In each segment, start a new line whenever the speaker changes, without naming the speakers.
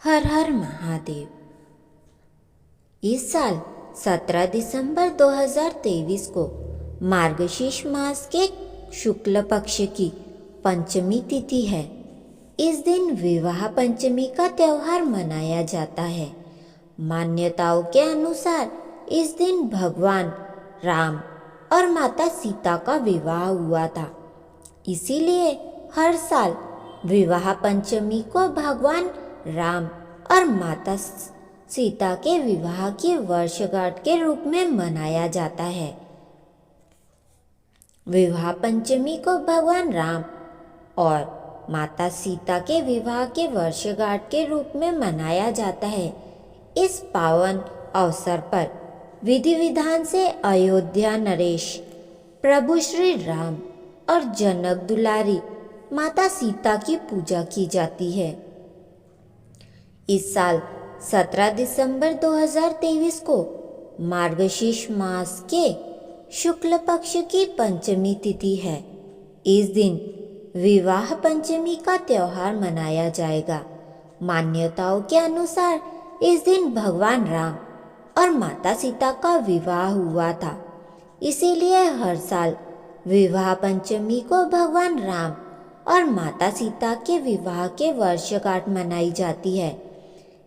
हर हर महादेव। इस साल 17 दिसंबर 2023 को मार्गशीर्ष मास के शुक्ल पक्ष की पंचमी तिथि है। इस दिन विवाह पंचमी का त्योहार मनाया जाता है। मान्यताओं के अनुसार इस दिन भगवान राम और माता सीता का विवाह हुआ था। इसीलिए हर साल विवाह पंचमी को भगवान राम और माता सीता के विवाह की वर्षगांठ के रूप में मनाया जाता है। विवाह पंचमी को भगवान राम और माता सीता के विवाह के वर्षगांठ के रूप में मनाया जाता है। इस पावन अवसर पर विधि विधान से अयोध्या नरेश प्रभु श्री राम और जनक दुलारी माता सीता की पूजा की जाती है। इस साल 17 दिसंबर 2023 को मार्गशीर्ष मास के शुक्ल पक्ष की पंचमी तिथि है। इस दिन विवाह पंचमी का त्योहार मनाया जाएगा। मान्यताओं के अनुसार इस दिन भगवान राम और माता सीता का विवाह हुआ था। इसीलिए हर साल विवाह पंचमी को भगवान राम और माता सीता के विवाह के वर्षगांठ मनाई जाती है।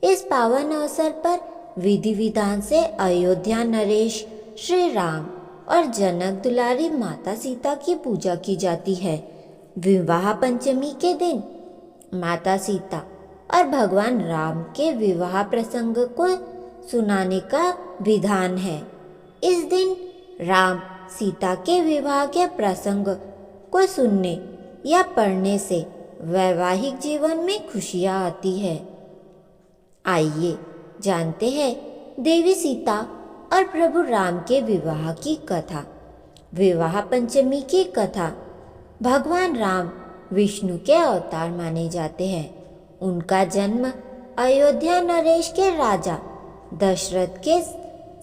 इस पावन अवसर पर विधि विधान से अयोध्या नरेश श्री राम और जनक दुलारी माता सीता की पूजा की जाती है। विवाह पंचमी के दिन माता सीता और भगवान राम के विवाह प्रसंग को सुनाने का विधान है। इस दिन राम सीता के विवाह के प्रसंग को सुनने या पढ़ने से वैवाहिक जीवन में खुशियाँ आती है। आइए जानते हैं देवी सीता और प्रभु राम के विवाह की कथा। विवाह पंचमी की कथा। भगवान राम विष्णु के अवतार माने जाते हैं। उनका जन्म अयोध्या नरेश के राजा दशरथ के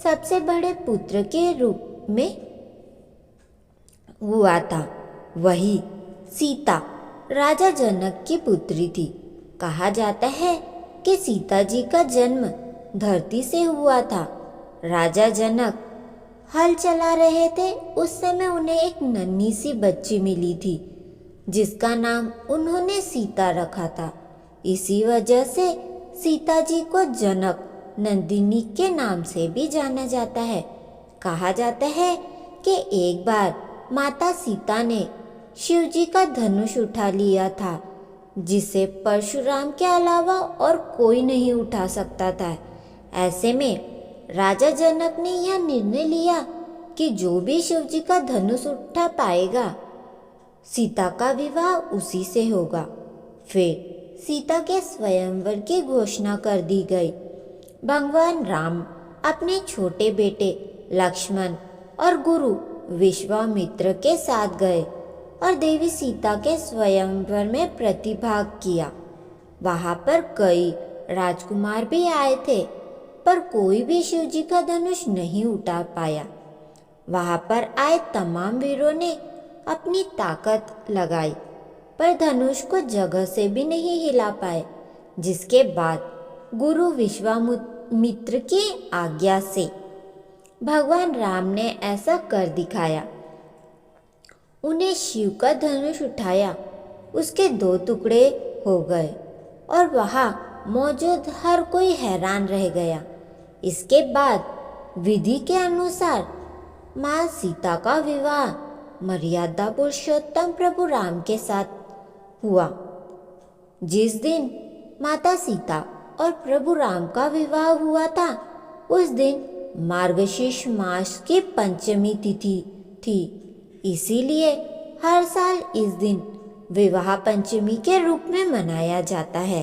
सबसे बड़े पुत्र के रूप में हुआ था। वही सीता राजा जनक की पुत्री थी। कहा जाता है कि सीता जी का जन्म धरती से हुआ था। राजा जनक हल चला रहे थे। उस समय उन्हें एक नन्ही सी बच्ची मिली थी जिसका नाम उन्होंने सीता रखा था। इसी वजह से सीता जी को जनक नंदिनी के नाम से भी जाना जाता है। कहा जाता है कि एक बार माता सीता ने शिव जी का धनुष उठा लिया था जिसे परशुराम के अलावा और कोई नहीं उठा सकता था। ऐसे में राजा जनक ने यह निर्णय लिया कि जो भी शिव जी का धनुष उठा पाएगा सीता का विवाह उसी से होगा। फिर सीता के स्वयंवर की घोषणा कर दी गई। भगवान राम अपने छोटे बेटे लक्ष्मण और गुरु विश्वामित्र के साथ गए और देवी सीता के स्वयंवर में प्रतिभाग किया। वहां पर कई राजकुमार भी आए थे पर कोई भी शिव जी का धनुष नहीं उठा पाया। वहां पर आए तमाम वीरों ने अपनी ताकत लगाई पर धनुष को जगह से भी नहीं हिला पाए। जिसके बाद गुरु विश्वामित्र की आज्ञा से भगवान राम ने ऐसा कर दिखाया। उन्हें शिव का धनुष उठाया। उसके 2 टुकड़े हो गए और वहां मौजूद हर कोई हैरान रह गया। इसके बाद विधि के अनुसार मां सीता का विवाह मर्यादा पुरुषोत्तम प्रभु राम के साथ हुआ। जिस दिन माता सीता और प्रभु राम का विवाह हुआ था उस दिन मार्गशीर्ष मास की पंचमी तिथि थी। इसीलिए हर साल इस दिन विवाह पंचमी के रूप में मनाया जाता है।